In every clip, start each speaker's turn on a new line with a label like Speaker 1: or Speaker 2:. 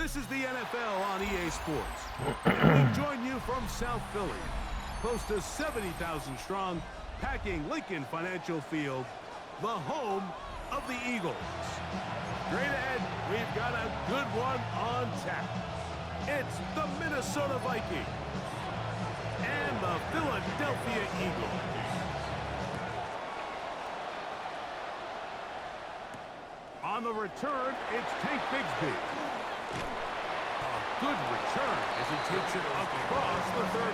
Speaker 1: This is the NFL on EA Sports. And we join you from South Philly, close to 70,000 strong, packing Lincoln Financial Field, the home of the Eagles. Straight ahead, we've got a good one on tap. It's the Minnesota Vikings and the Philadelphia Eagles. On the return, it's Tank Bigsby. A good return as he takes it across the 30.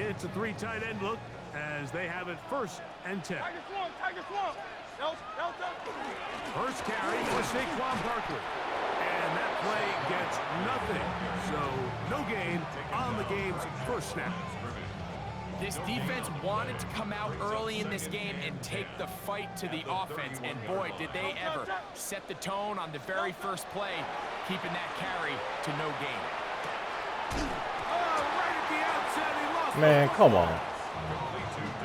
Speaker 1: It's a three tight end look as they have it 1st and 10. First carry for Saquon Barkley. And that play gets nothing. So no gain on the game's first snap.
Speaker 2: This defense wanted to come out early in this game and take the fight to the offense. And boy, did they ever set the tone on the very first play, keeping that carry to no gain.
Speaker 1: Right at the outset, he lost.
Speaker 3: Man, come on.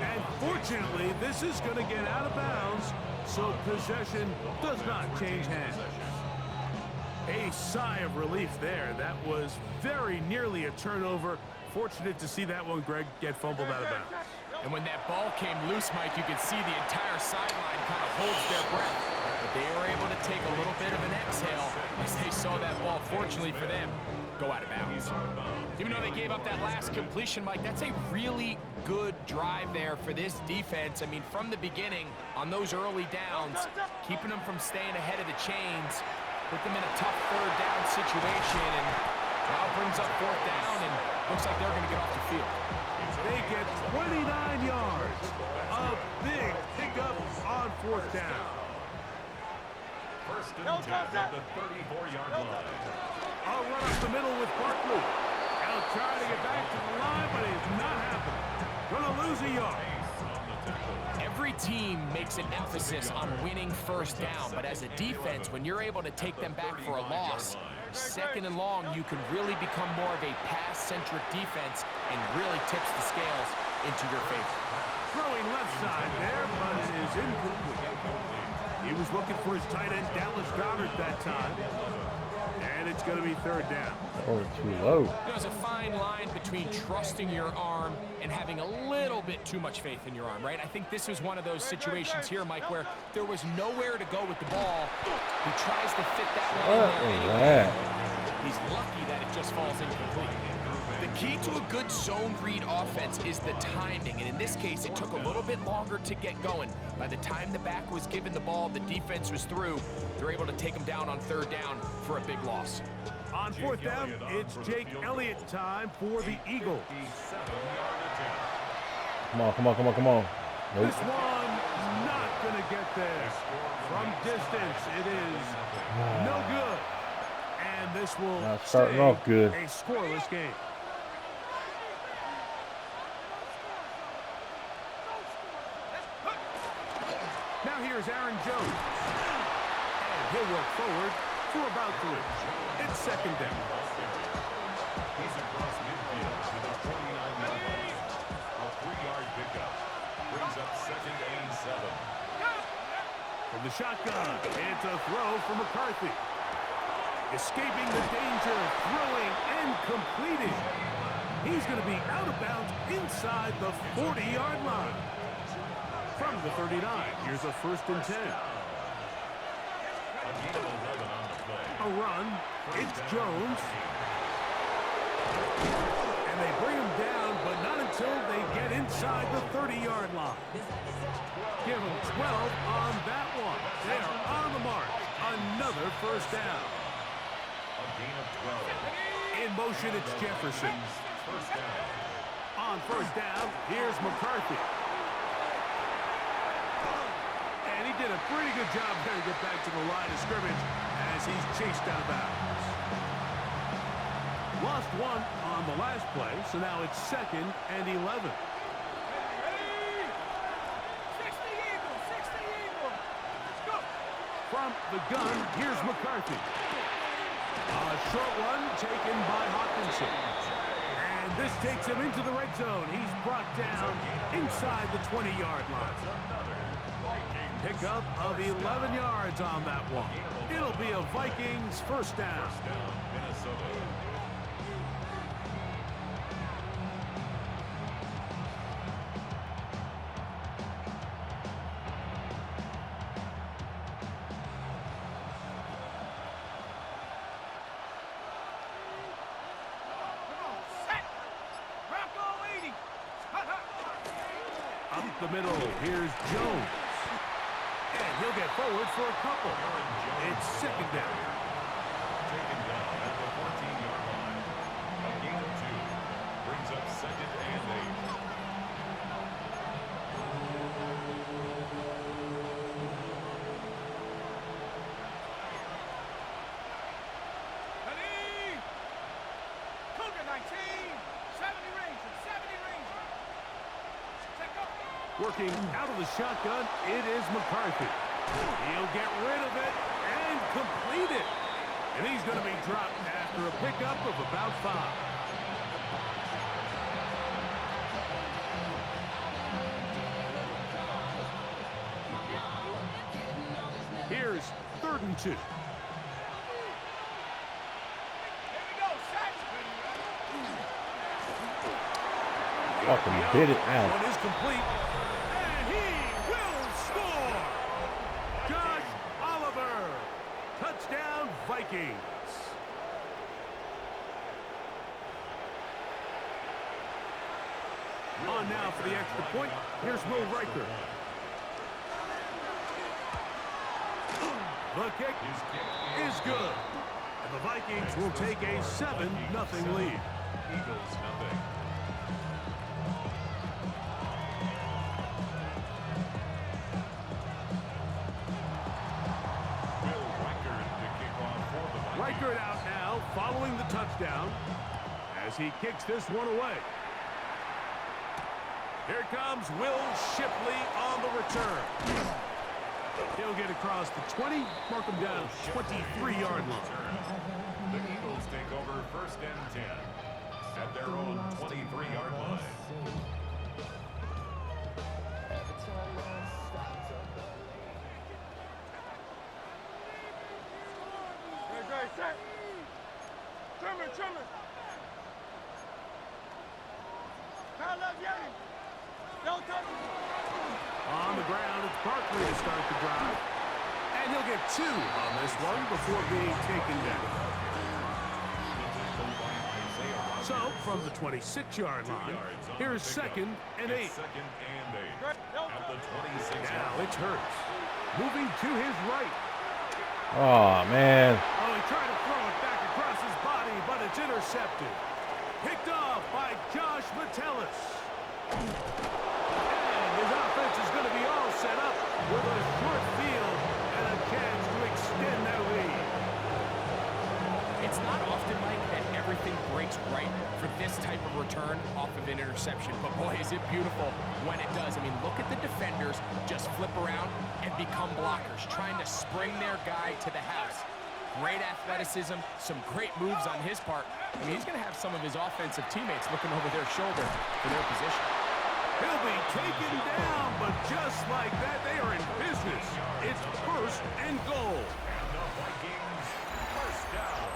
Speaker 1: And fortunately, this is going to get out of bounds, so possession does not change hands. A sigh of relief there. That was very nearly a turnover. Fortunate to see that one, Greg, get fumbled out of bounds.
Speaker 2: And when that ball came loose, Mike, you could see the entire sideline kind of holds their breath. But they were able to take a little bit of an exhale as they saw that ball, fortunately for them, go out of bounds. Even though they gave up that last completion, Mike, that's a really good drive there for this defense. I mean, from the beginning, on those early downs, keeping them from staying ahead of the chains, put them in a tough 3rd down situation, and now brings up 4th down, and looks like they're going to get off the field.
Speaker 1: They get 29 yards. A big pickup on 4th down.
Speaker 4: First and 10 at the 34-yard line.
Speaker 1: A run up the middle with Barkley. Now trying to get back to the line, but it's not happening. Going to lose a yard.
Speaker 2: Every team makes an emphasis on winning 1st down, but as a defense, when you're able to take them back for a loss, 2nd and long, you can really become more of a pass-centric defense and really tips the scales into your favor.
Speaker 1: Throwing left side there, but it is incomplete. He was looking for his tight end, Dallas Goedert, that time. And it's going to be 3rd down.
Speaker 3: Oh, too low.
Speaker 2: There's a fine line between trusting your arm and having a little bit too much faith in your arm, right? I think this was one of those situations here, Mike, where there was nowhere to go with the ball. He tries to fit that one in there anyway. He's lucky that it just falls incomplete. The key to a good zone read offense is the timing, and in this case, it took a little bit longer to get going. By the time the back was given the ball, the defense was through. They're able to take them down on 3rd down for a big loss.
Speaker 1: On 4th down, it's Jake Elliott time for the Eagles.
Speaker 3: Come on, come on, come on, come on. Nope.
Speaker 1: This one not going to get there. From distance, it is no good. And this will
Speaker 3: starting
Speaker 1: stay
Speaker 3: off good.
Speaker 1: A scoreless game. Now here's Aaron Jones. And he'll work forward for about 3. It's 2nd down.
Speaker 4: He's across midfield to the 49-yard line. A 3-yard pickup. Brings up 2nd and 7.
Speaker 1: From the shotgun, it's a throw for McCarthy. Escaping the danger, throwing and completing. He's going to be out of bounds inside the 40-yard line. From the 39, here's a 1st and 10. A run, it's Jones. And they bring him down, but not until they get inside the 30-yard line. Give him 12 on that one. They are on the mark. Another 1st down.
Speaker 4: A gain of 12.
Speaker 1: In motion, it's Jefferson. On 1st down, here's McCarthy. And he did a pretty good job there to get back to the line of scrimmage as he's chased out of bounds. Lost 1 on the last play, so now it's 2nd and 11. From the gun, here's McCarthy. A short one taken by Hawkinson. And this This takes him into the red zone. He's brought down inside the 20-yard line. Pickup of 11 yards on that one. It'll be a Vikings first down.
Speaker 4: Minnesota.
Speaker 1: Up the middle, here's Jones. And he'll get forward for a couple. It's second down.
Speaker 4: Taken down at the 14-yard line. A gain of 2. Brings up second and 8.
Speaker 5: Ready? Cougar 19, 70 Rangers, 70 Rangers. Take up.
Speaker 1: Working out of the shotgun, it is McCarthy. He'll get rid of it and complete it. And he's going to be dropped after a pickup of about 5. Here's 3rd and 2.
Speaker 5: Here we go, set.
Speaker 3: Fucking bit it out.
Speaker 1: One is complete. And he will score. Josh Oliver. Touchdown, Vikings. On now for the extra point. Here's Will Riker. The kick is good. And the Vikings will take a 7-0 lead.
Speaker 4: Eagles nothing. Will Riker to kick off for the Vikings.
Speaker 1: Riker out now following the touchdown as he kicks this one away. Here comes Will Shipley on the return. He'll get across the 20, mark him down 23-yard line.
Speaker 4: The Eagles take over 1st and 10 at their own 23-yard line.
Speaker 5: Ready, set. Trimmer. Pound up, Yanni. Don't touch it.
Speaker 1: On the ground, it's Barkley to start the drive. And he'll get 2 on this one before being taken down. So, from the 26-yard line, here's 2nd and 8.
Speaker 4: Second and 8 at the 26-yard
Speaker 1: Now
Speaker 4: line.
Speaker 1: it's Hurts. Moving to his right.
Speaker 3: Oh, man.
Speaker 1: Oh, he tried to throw it back across his body, but it's intercepted. Picked off by Josh Metellus. And his offense is going to be all set up with a short field and a chance to extend their lead.
Speaker 2: It's not often, Mike, that everything breaks right for this type of return off of an interception. But, boy, is it beautiful when it does. I mean, look at the defenders just flip around and become blockers, trying to spring their guy to the house. Great athleticism, some great moves on his part. I mean, he's going to have some of his offensive teammates looking over their shoulder for their position.
Speaker 1: He'll be taken down, but just like that, they are in business. It's 1st and goal.
Speaker 4: And the Vikings first down.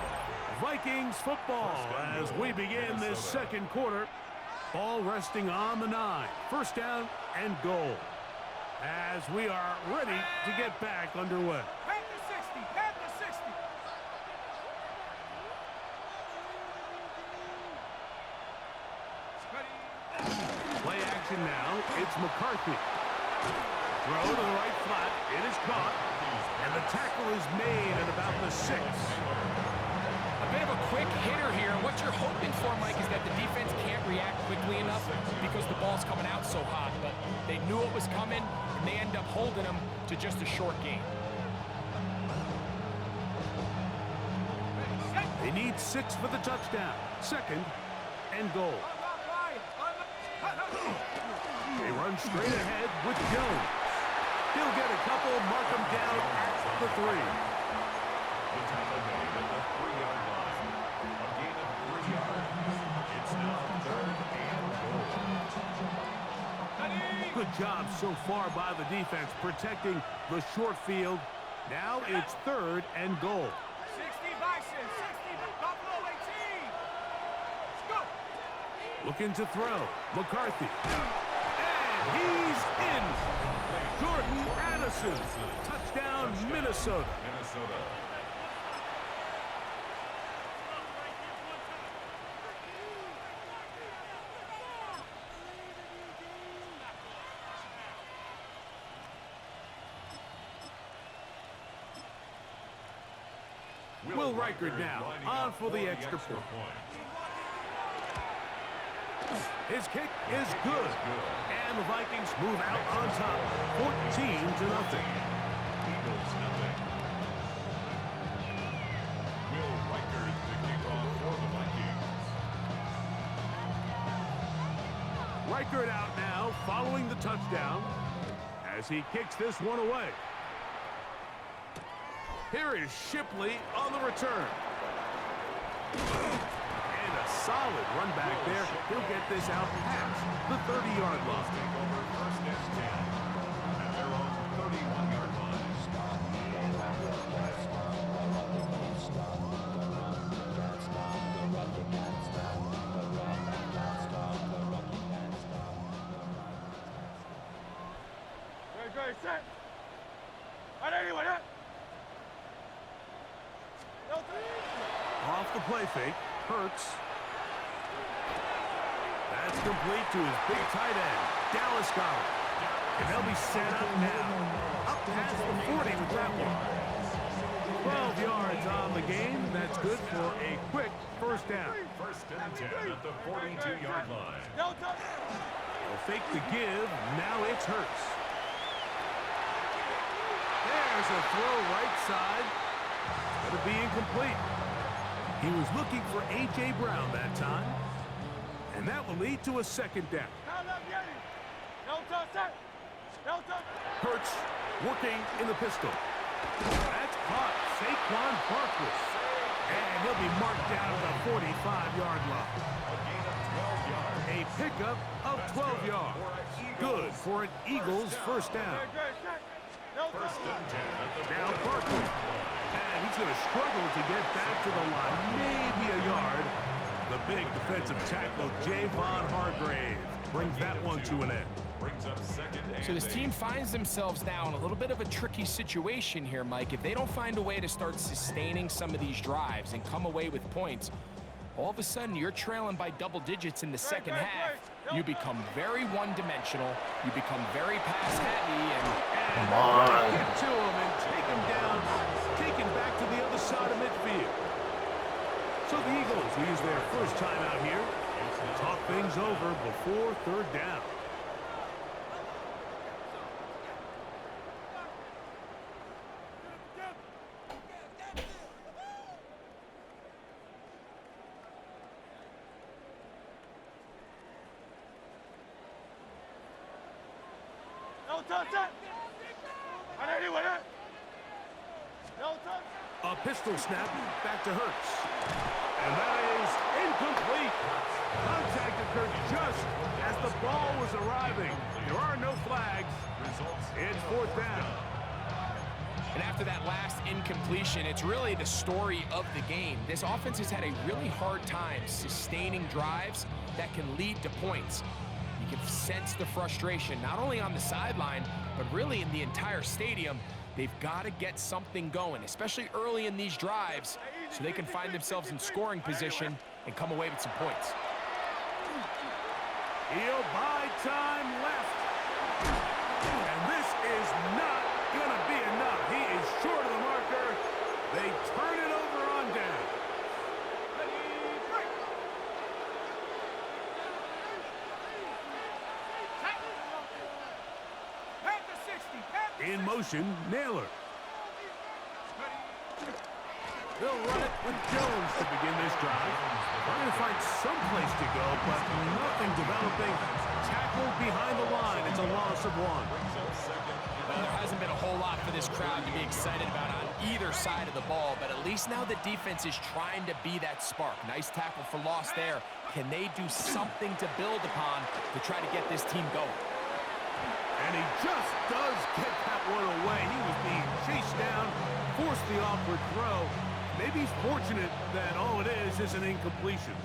Speaker 1: Vikings football as we begin this second quarter. Ball resting on the 9. First down and goal. As we are ready to get back underway.
Speaker 5: Panther 60, Panther 60. Ready?
Speaker 1: Play action now. It's McCarthy. Throw to the right flat. It is caught. And the tackle is made at about the 6.
Speaker 2: A bit of a quick hitter here. What you're hoping for, Mike, is that the defense can't react quickly enough because the ball's coming out so hot. But they knew it was coming, and they end up holding them to just a short gain.
Speaker 1: They need 6 for the touchdown. 2nd and goal. They run straight ahead with Jones. He'll get a couple, mark him down at the 3.
Speaker 4: The tackle made at the 3-yard line. A gain of 3 yards. It's now 3rd
Speaker 1: Good job so far by the defense protecting the short field. Now it's 3rd and goal.
Speaker 5: 60 Bison, 60 Buffalo 18. Let's go.
Speaker 1: Looking to throw. McCarthy. And he's in. Jordan Addison. Touchdown, Minnesota. Will Reichard now on for the extra point. His kick is good. And the Vikings move out on top, 14-0.
Speaker 4: Eagles nothing. Will Reichard the kickoff for the Vikings.
Speaker 1: Reichard out now following the touchdown as he kicks this one away. Here is Shipley on the return. And a solid run back there. He'll get this out past the 30-yard line.
Speaker 4: Take over 1st and 10 at their own 31-yard line.
Speaker 5: Very set. Right anyway,
Speaker 1: Off the play fake, Hurts. That's complete to his big tight end, Dallas Goddard. And they'll be set up now. Up past the 40 with that one. 12 yards on the game. That's good for a quick 1st down.
Speaker 4: 1st and 10 at the 42-yard line.
Speaker 1: They'll fake the give. Now it's Hurts. There's a throw right side. It'll be incomplete. He was looking for A.J. Brown that time. And that will lead to a 2nd down. Hurts working in the pistol. That's caught. Saquon Barkley. And he'll be marked down at the 45-yard line.
Speaker 4: A gain of 12 yards.
Speaker 1: A pickup of 12 yards. Good for an Eagles 1st down.
Speaker 4: 1st and 10 at the
Speaker 1: Now Barkley. And he's going to struggle to get back to the line. Maybe a yard. The big defensive tackle, Javon Hargrave, brings that one to an end.
Speaker 4: brings up 2nd and
Speaker 2: So this team finds themselves now in a little bit of a tricky situation here, Mike. If they don't find a way to start sustaining some of these drives and come away with points, all of a sudden you're trailing by double digits in the 2nd half. You become very one-dimensional. You become very pass-heavy, and
Speaker 3: Come on.
Speaker 1: Get to him and take him down, take him back to the other side of midfield. So the Eagles use their 1st time out here. Talk things over before 3rd down. A pistol snap back to Hurts. And that is incomplete. Contact occurred just as the ball was arriving. There are no flags. It's 4th down.
Speaker 2: And after that last incompletion, it's really the story of the game. This offense has had a really hard time sustaining drives that can lead to points. You can sense the frustration, not only on the sideline, but really in the entire stadium. They've got to get something going, especially early in these drives, so they can find themselves in scoring position and come away with some points.
Speaker 1: He'll buy time left. And this is not going to be enough. He is short of the marker. They turn it over on down. In motion, Naylor. They'll run it with Jones to begin this drive. Trying to find some place to go, but nothing developing. Tackled behind the line. It's a loss of 1.
Speaker 2: Well, there hasn't been a whole lot for this crowd to be excited about on either side of the ball, but at least now the defense is trying to be that spark. Nice tackle for loss there. Can they do something to build upon to try to get this team going?
Speaker 1: And he just does get that one away. He was being chased down, forced the awkward throw. Maybe he's fortunate that all it is an incompletion.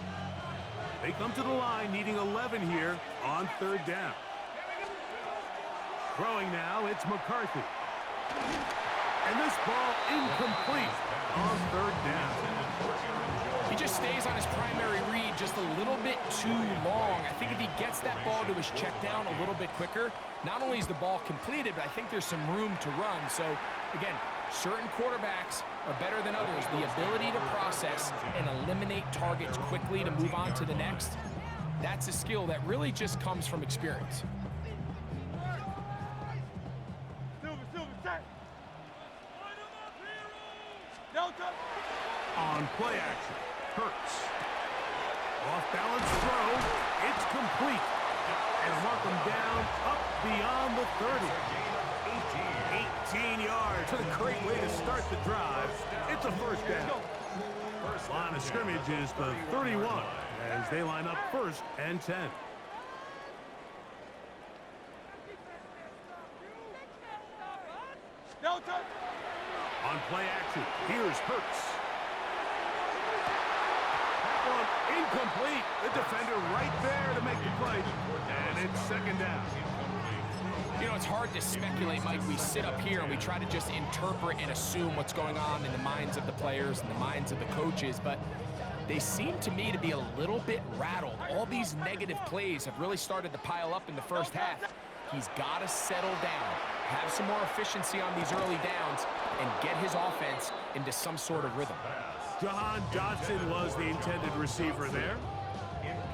Speaker 1: They come to the line needing 11 here on third down. Throwing now, it's McCarthy. And this ball incomplete on third down.
Speaker 2: He just stays on his primary read just a little bit too long. I think if he gets that ball to his check down a little bit quicker, not only is the ball completed, but I think there's some room to run. So, again, certain quarterbacks are better than others. The ability to process and eliminate targets quickly to move on to the next, that's a skill that really just comes from experience.
Speaker 1: On play action, Hurts. Off-balance throw, it's complete. And mark him down up beyond the 30. 18 yards. What a great way to start the drive. It's a first down. Line of scrimmage is the 31 as they line up first and 10. On play action, here's Hurts. That one incomplete. The defender right there to make the play. And it's second down.
Speaker 2: You know, it's hard to speculate, Mike. We sit up here and we try to just interpret and assume what's going on in the minds of the players and the minds of the coaches, but they seem to me to be a little bit rattled. All these negative plays have really started to pile up in the first half. He's got to settle down, have some more efficiency on these early downs, and get his offense into some sort of rhythm.
Speaker 1: Jahan Dotson was the intended receiver there.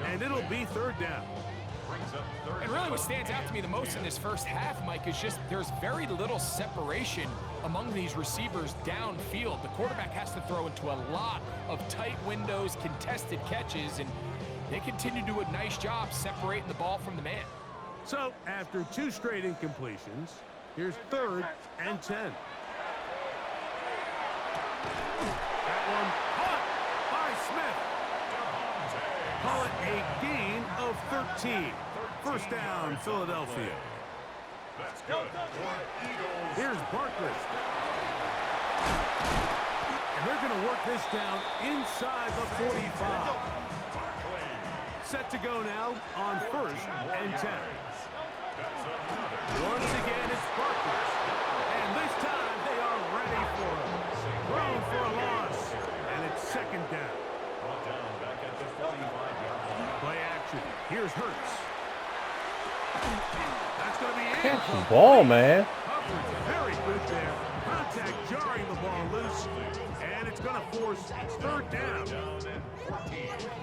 Speaker 1: And it'll be third down.
Speaker 2: And really what stands out to me the most in this first half, Mike, is just there's very little separation among these receivers downfield. The quarterback has to throw into a lot of tight windows, contested catches, and they continue to do a nice job separating the ball from the man.
Speaker 1: So, after two straight incompletions, here's third and 10. That one caught by Smith. Call it a gain of 13. First down, Philadelphia. Here's Barkley. And they're going to work this down inside the 45. Set to go now on first and 10. Once again, it's Barkley. And this time, they are ready for him. Thrown for a loss. And it's second down. Play action. Here's Hurts. That's going to be it.
Speaker 3: Catch the ball, man.
Speaker 1: Very good there. Contact jarring the ball loose. And it's going to force third down.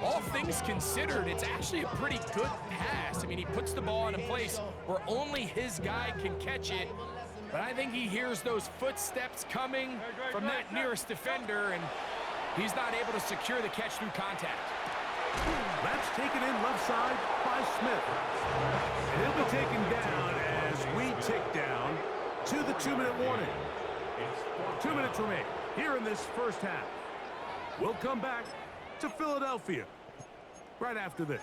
Speaker 2: All things considered, it's actually a pretty good pass. I mean, he puts the ball in a place where only his guy can catch it. But I think he hears those footsteps coming from that nearest defender, and he's not able to secure the catch through contact.
Speaker 1: That's taken in left side by Smith. And he'll be taken down as we tick down to the 2-minute warning. 2 minutes remain here in this first half. We'll come back to Philadelphia right after this.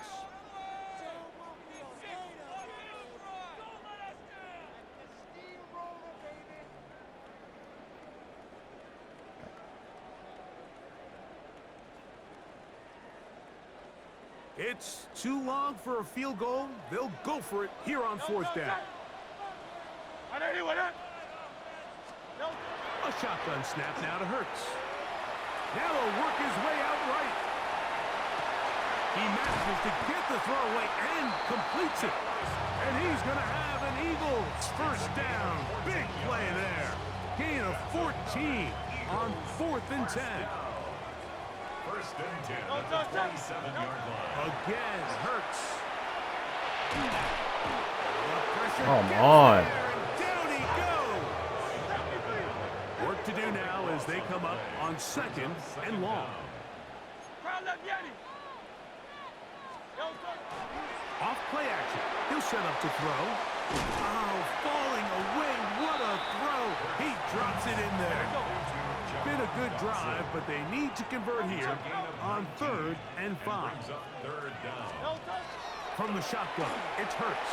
Speaker 1: It's too long for a field goal. They'll go for it here on fourth down. A shotgun snap now to Hurts. Now he'll work his way out right. He manages to get the throw away and completes it. And he's going to have an Eagles first down. Big play there. Gain of 14 on 4th and 10.
Speaker 4: First and 10 at the 27-yard line.
Speaker 1: Again, Hurts.
Speaker 3: Come on.
Speaker 1: Down he goes. Work to do now as they come up on second and long. Off play action. He'll set up to throw. Oh, falling away. What a throw. He drops it in there. Been a good drive, but they need to convert here on 3rd and 5. From the shotgun, it's Hurts.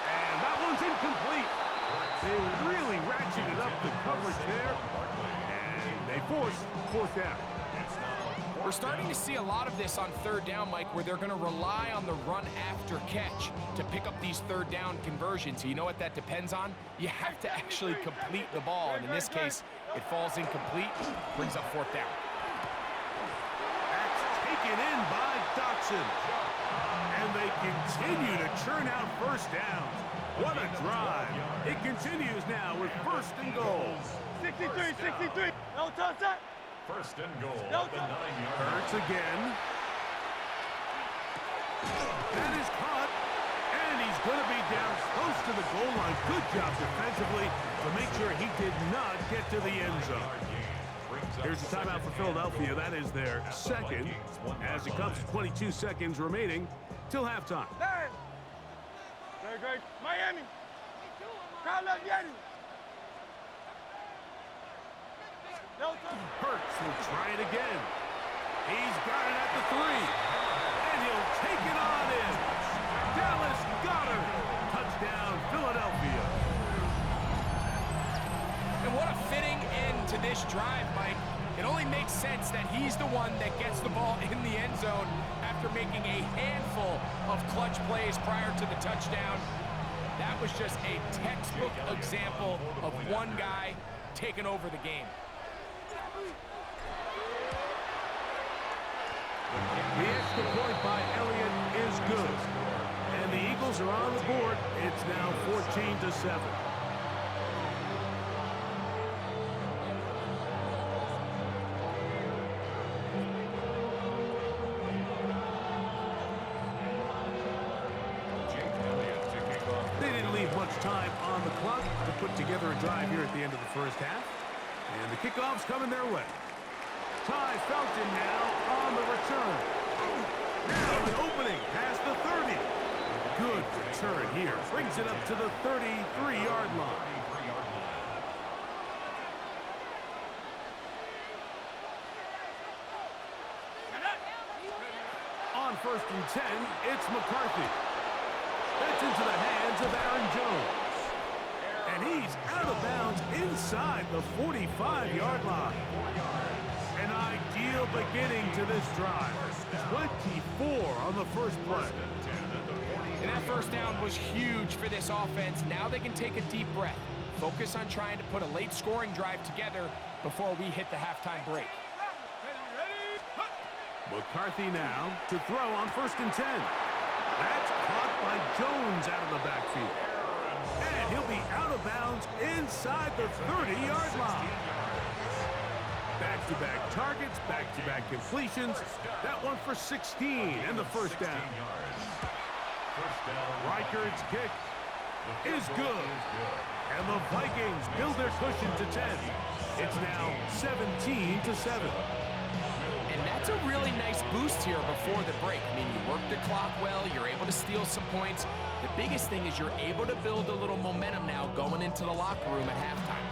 Speaker 1: And And that one's incomplete. They really ratcheted up the coverage there. And they forced fourth down.
Speaker 2: We're starting to see a lot of this on third down, Mike, where they're going to rely on the run after catch to pick up these third down conversions. You know what that depends on? You have to actually complete the ball, and in this case, it falls incomplete, brings up fourth down.
Speaker 1: That's taken in by Dotson. And they continue to churn out first downs. What a drive. It continues now with first and goal.
Speaker 5: 63. No touch that.
Speaker 4: First and goal at the 9-yard line.
Speaker 1: Hurts again. That is caught. And he's going to be down close to the goal line. Good job defensively to make sure he did not get to the end zone. Here's the timeout for Philadelphia. That is their second, as it comes to 22 seconds remaining till halftime.
Speaker 5: Great. Miami. Carlos Yeti.
Speaker 1: Hurts will try it again. He's got it at the 3. And he'll take it on in. Dallas Goedert. Touchdown, Philadelphia.
Speaker 2: And what a fitting end to this drive, Mike. It only makes sense that he's the one that gets the ball in the end zone after making a handful of clutch plays prior to the touchdown. That was just a textbook example of one guy taking over the game.
Speaker 1: The extra point by Elliott is good. And the Eagles are on the board. It's now 14-7. They didn't leave much time on the clock to put together a drive here at the end of the first half. And the kickoff's coming their way. Ty Felton now on the return. Now an opening past the 30. Good return here. Brings it up to the 33-yard line. On first and 10, it's McCarthy. That's into the hands of Aaron Jones. And he's out of bounds inside the 45-yard line. An ideal beginning to this drive. 24 on the first play.
Speaker 2: And that first down was huge for this offense. Now they can take a deep breath. Focus on trying to put a late scoring drive together before we hit the halftime break.
Speaker 1: McCarthy now to throw on first and 10. That's caught by Jones out of the backfield. And he'll be out of bounds inside the 30-yard line. Back-to-back targets, back-to-back completions. That one for 16 and the first down. Reichard's kick is good. And the Vikings build their cushion to 10. It's now 17-7.
Speaker 2: And that's a really nice boost here before the break. I mean, you work the clock well, you're able to steal some points. The biggest thing is you're able to build a little momentum now going into the locker room at halftime.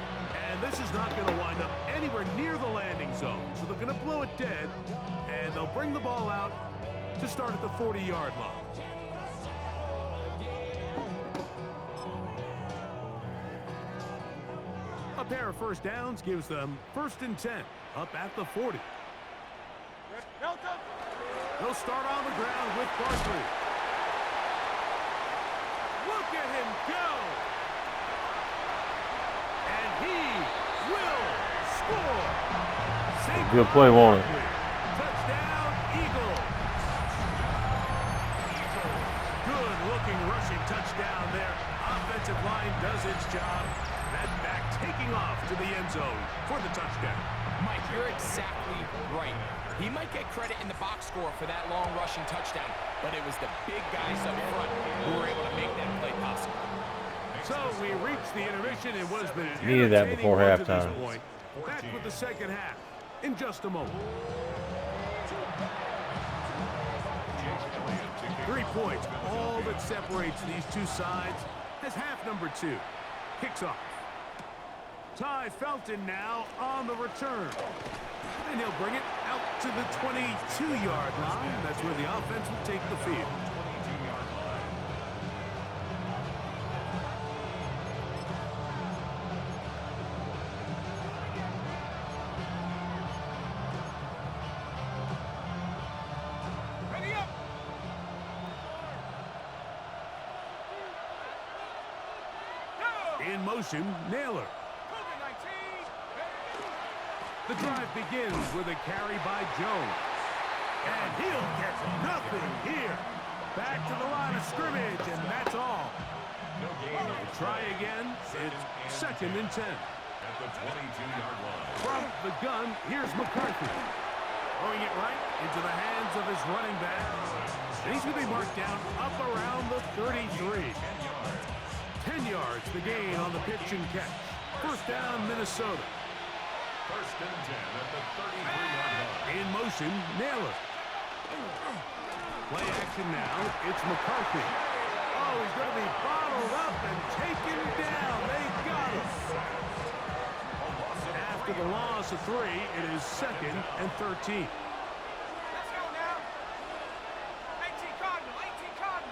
Speaker 1: And this is not going to wind up anywhere near the landing zone. So they're going to blow it dead, and they'll bring the ball out to start at the 40-yard line. A pair of first downs gives them first and 10 up at the 40. They'll start on the ground with Barkley. Look at him go! And he will score!
Speaker 3: Good play, won't it?
Speaker 1: Touchdown, Eagles! Good-looking rushing touchdown there. Offensive line does its job. That back taking off to the end zone for the touchdown.
Speaker 2: Mike, you're exactly right. He might get credit in the box score for that long rushing touchdown, but it was the big guys up front who were able to make that play possible.
Speaker 1: So we reached the intermission. It was the
Speaker 3: Needed that before halftime.
Speaker 1: Back with the second half in just a moment. 3 points, all that separates these two sides as half number 2 kicks off. Ty Felton now on the return. And he'll bring it out to the 22-yard line. That's where the offense will take the field. In motion, Naylor.
Speaker 5: Cougar 19.
Speaker 1: The drive begins with a carry by Jones. And he'll get nothing here. Back to the line of scrimmage, and that's all.
Speaker 4: No gain.
Speaker 1: Try again. It's 2nd and 10.
Speaker 4: At the 22-yard line.
Speaker 1: From the gun, here's McCarthy. Throwing it right into the hands of his running back. And he's going to be marked down up around the 33. 10 yards the gain on the pitch and catch. First down, Minnesota.
Speaker 4: First and 10 at the 33-yard line.
Speaker 1: In motion, Naylor. Play action now. It's McCarthy. Oh, he's going to be bottled up and taken down. They got him. After the loss of 3, it is 2nd and 13.
Speaker 5: Let's go now. 18 Cardinal. 18 Cardinal.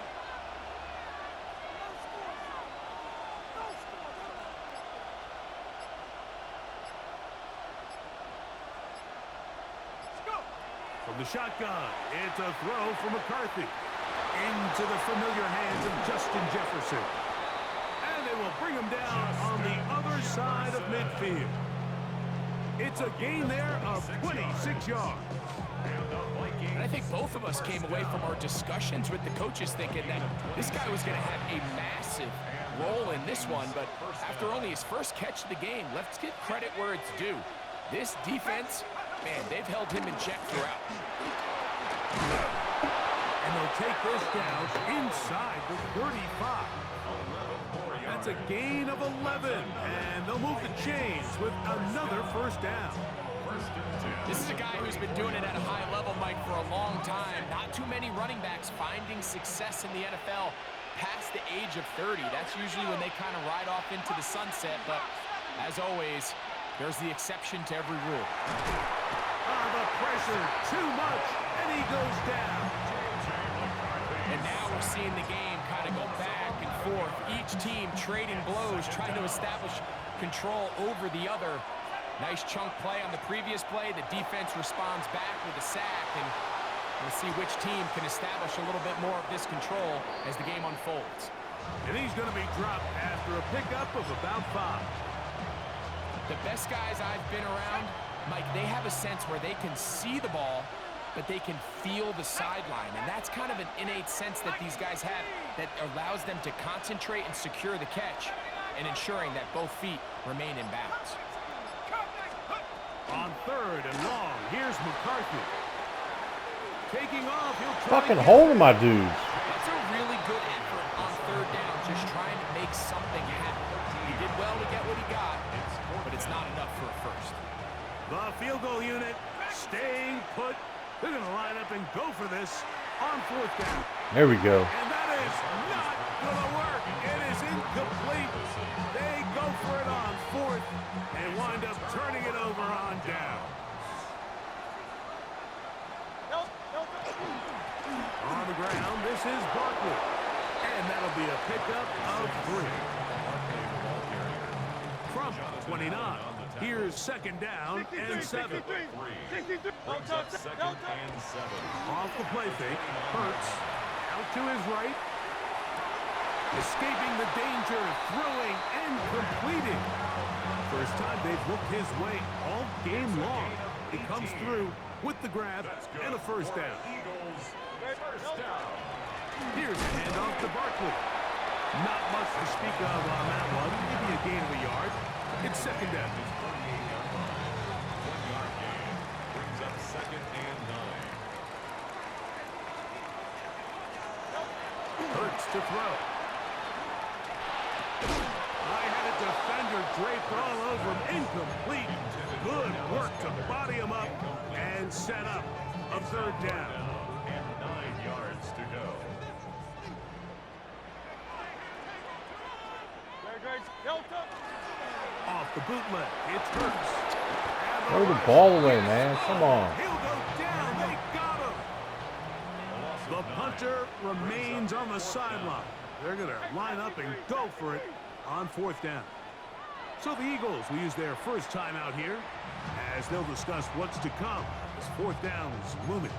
Speaker 5: Let's go.
Speaker 1: From the shotgun, it's a throw for McCarthy. Into the familiar hands of Justin Jefferson. And they will bring him down on the other side of midfield. It's a gain there of 26 yards.
Speaker 2: And I think both of us came away from our discussions with the coaches thinking that this guy was going to have a massive role in this one, but after only his first catch of the game, let's give credit where it's due. This defense, man, they've held him in check throughout.
Speaker 1: And they'll take this down inside the 35. That's a gain of 11, and they'll move the chains with another first down.
Speaker 2: This is a guy who's been doing it at a high level, Mike, for a long time. Not too many running backs finding success in the NFL past the age of 30. That's usually when they kind of ride off into the sunset, but as always, there's the exception to every rule.
Speaker 1: The pressure, too much, and he goes down.
Speaker 2: And now we're seeing the game kind of go back and forth. Each team trading blows, trying to establish control over the other. Nice chunk play on the previous play. The defense responds back with a sack, and we'll see which team can establish a little bit more of this control as the game unfolds.
Speaker 1: And he's going to be dropped after a pickup of about 5.
Speaker 2: The best guys I've been around, Mike, they have a sense where they can see the ball, but they can feel the sideline. And that's kind of an innate sense that these guys have that allows them to concentrate and secure the catch and ensuring that both feet remain in bounds.
Speaker 1: On 3rd and long, here's McCarthy. Taking off, he'll try
Speaker 3: Fucking
Speaker 1: again.
Speaker 3: holding my dudes.
Speaker 2: That's a really good effort on 3rd down, just trying to make something happen. He did well to get what he got, but it's not enough for a first.
Speaker 1: The field goal unit staying put. They're going to line up and go for this on 4th down.
Speaker 3: There we go.
Speaker 1: And that is not going to work. It is incomplete. They go for it on 4th and wind up turning it over on down. On the ground, this is Barkley. And that'll be a pickup of 3. From 29, here's 2nd down and 7. Off the play fake, Hurts out to his right. Escaping the danger, throwing and completing. First time they've looked his way all game long. He comes through with the grab and a first down. Here's a handoff to Barkley. Not much to speak of on that one. Maybe a gain of a yard. It's 2nd down.
Speaker 4: Brings up 2nd and 9.
Speaker 1: Hurts to throw. I had a defender draped all over him. Incomplete. Good work to body him up and set up a 3rd down.
Speaker 4: And 9 yards to go.
Speaker 1: Off the bootleg, it's Hurts.
Speaker 3: Throw the ball away, man. Come on.
Speaker 1: He'll go down. They got him. The punter remains on the sideline. They're going to line up and go for it on 4th down. So the Eagles will use their first time out here as they'll discuss what's to come as 4th down is looming.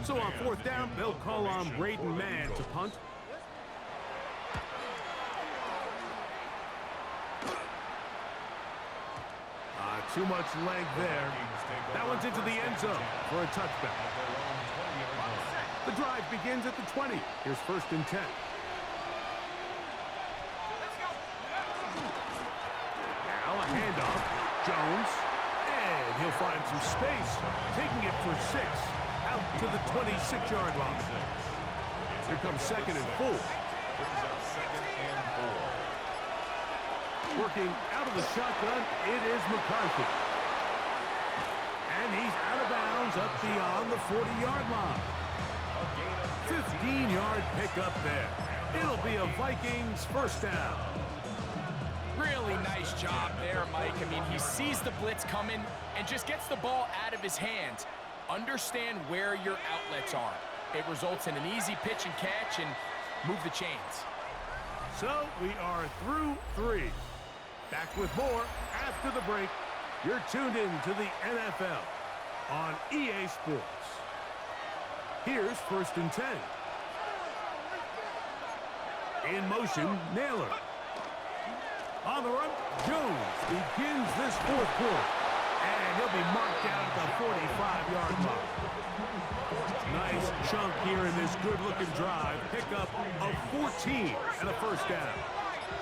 Speaker 1: So on fourth down, they'll call on Braden Mann to punt. Too much leg there. That one's into the end zone for a touchback. The drive begins at the 20. Here's first and 10. Now a handoff. Jones. And he'll find some space. Taking it for 6. Out to the 26-yard line. Here comes second and 4. Working out of the shotgun, it is McCarthy. And he's out of bounds up beyond the 40-yard line. 15-yard pickup there. It'll be a Vikings first down.
Speaker 2: Really nice job there, Mike. I mean, he sees the blitz coming and just gets the ball out of his hands. Understand where your outlets are. It results in an easy pitch and catch and move the chains.
Speaker 1: So we are through 3. Back with more after the break. You're tuned in to the NFL on EA Sports. Here's first and 10. In motion, Naylor. On the run, Jones begins this fourth quarter. And he'll be marked down at the 45-yard mark. Nice chunk here in this good-looking drive. Pickup of 14 and a first down.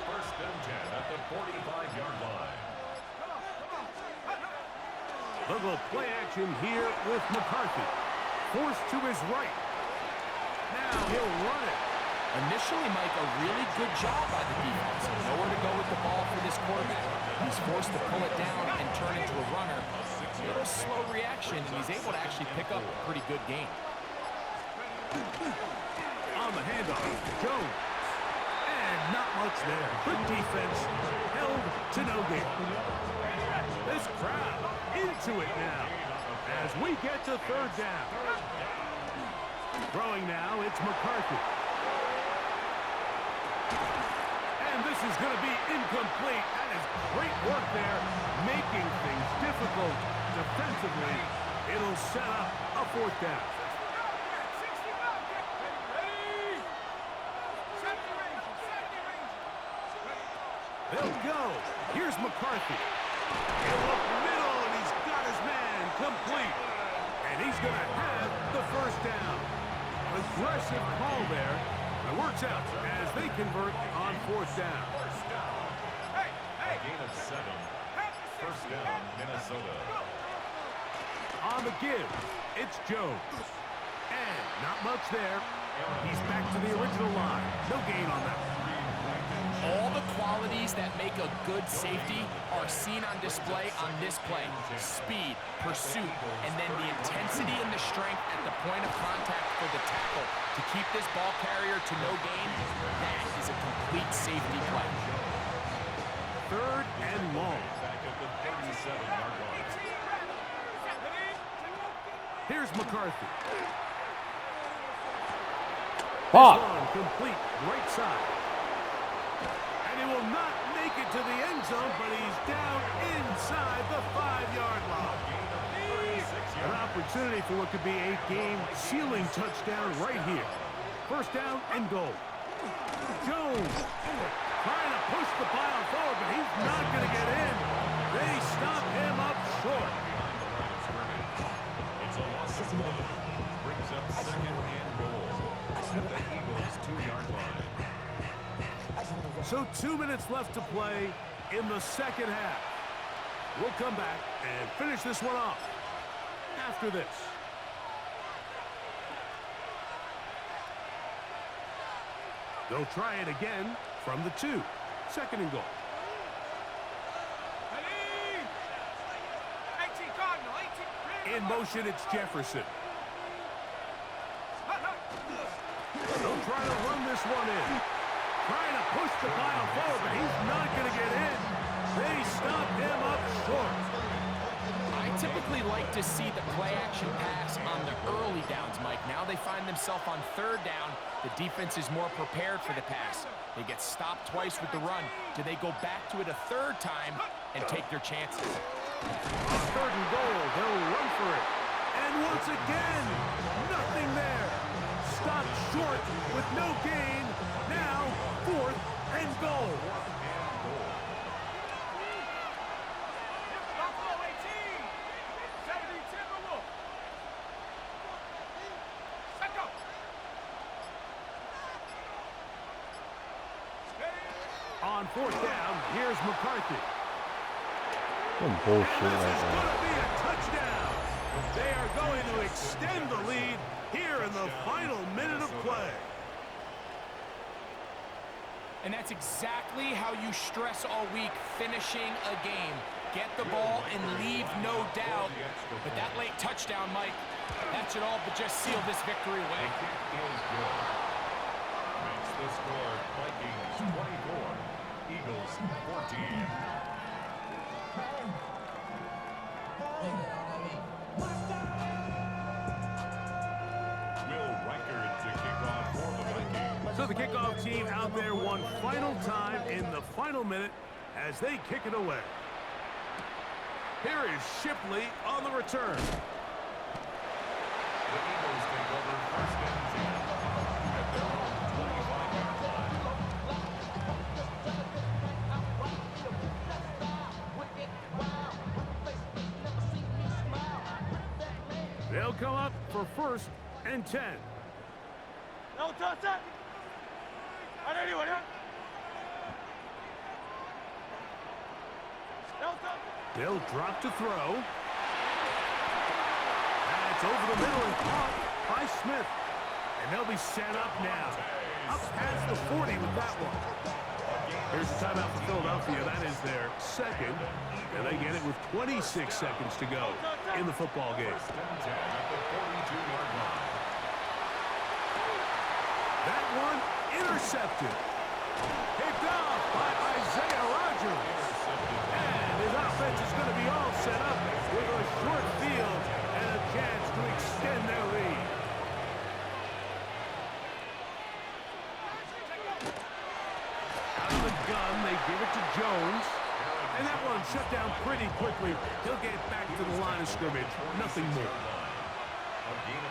Speaker 4: First and 10 at the 45-yard line.
Speaker 1: Little play action here with McCarthy. Forced to his right. Now he'll run it.
Speaker 2: Initially, Mike, a really good job by the defense. Nowhere to go with the ball for this quarterback. He's forced to pull it down and turn into a runner. A little slow reaction, and he's able to actually pick up a pretty good game.
Speaker 1: On the handoff, Jones. And not much there. Good defense. Held to no gain. This crowd into it now as we get to third down. Throwing now, it's McCarthy. And this is going to be incomplete. That is great work there, making things difficult defensively. It'll set up a fourth down. They'll go. Here's McCarthy. He'll look middle, and he's got his man complete. And he's going to have the first down. Aggressive call there. It works out as they convert on fourth down.
Speaker 4: A gain of 7. First down, Minnesota.
Speaker 1: On the give, it's Jones. And not much there. He's back to the original line. No gain on that.
Speaker 2: All the qualities that make a good safety are seen on display on this play. Speed, pursuit, and then the intensity and the strength at the point of contact for the tackle to keep this ball carrier to no gain. That is a complete safety play.
Speaker 1: Third and long.
Speaker 4: Back at the 37-yard line.
Speaker 1: Here's McCarthy.
Speaker 3: Pop.
Speaker 1: One complete right side. And he will not make it to the end zone, but he's down inside the 5-yard line. An opportunity for what could be a game-sealing touchdown right here. First down and goal. Jones trying to push the pile forward, but he's not going to get in. They stop him up short.
Speaker 4: It's a loss of 1. Brings up second and goal at the Eagles' 2-yard line.
Speaker 1: So 2 minutes left to play in the second half. We'll come back and finish this one off after this. They'll try it again from the 2. Second and goal. In motion, it's Jefferson. They'll try to run this one in. Trying to push the pile forward, but he's not going to get in. They stop him up short.
Speaker 2: I typically like to see the play-action pass on the early downs, Mike. Now they find themselves on third down. The defense is more prepared for the pass. They get stopped twice with the run. Do they go back to it a third time and take their chances?
Speaker 1: On third and goal, they'll run for it. And once again, nothing there. Stopped short with no gain. Now, 4th and goal.
Speaker 5: Buffalo 18. 70 Timberwolves. Set go.
Speaker 1: On 4th down, here's McCarthy.
Speaker 3: Some bullshit
Speaker 1: And this
Speaker 3: like
Speaker 1: is going
Speaker 3: that.
Speaker 1: to be a touchdown. They are going to extend the lead here in the final minute of play.
Speaker 2: And that's exactly how you stress all week, finishing a game. Get the ball and leave no doubt. But that late touchdown, Mike, that should all but just seal this victory away.
Speaker 4: Makes the score Vikings 24, Eagles 14. Will Reichard to kick off for the Vikings.
Speaker 1: So the kickoff team out there one final time in the final minute as they kick it away. Here is Shipley on the return.
Speaker 4: The Eagles take over 1st and 10 at their own 25-yard line.
Speaker 1: They'll come up for 1st and 10.
Speaker 5: No touch it. Anyone, huh? No touch.
Speaker 1: They'll drop to throw. That's over the middle and caught by Smith. And they'll be set up now. Up past the 40 with that one. Here's the timeout for Philadelphia. That is their 2nd. And they get it with 26 seconds to go in the football game.
Speaker 4: 1st and 10 at the 42-yard line.
Speaker 1: That one intercepted. Picked off by Isaiah Rodgers. And his offense is going to be all set up with a short field and a chance to extend their lead. Out of the gun, they give it to Jones. And that one shut down pretty quickly. He'll get back to the line of scrimmage. Nothing more.
Speaker 4: A gain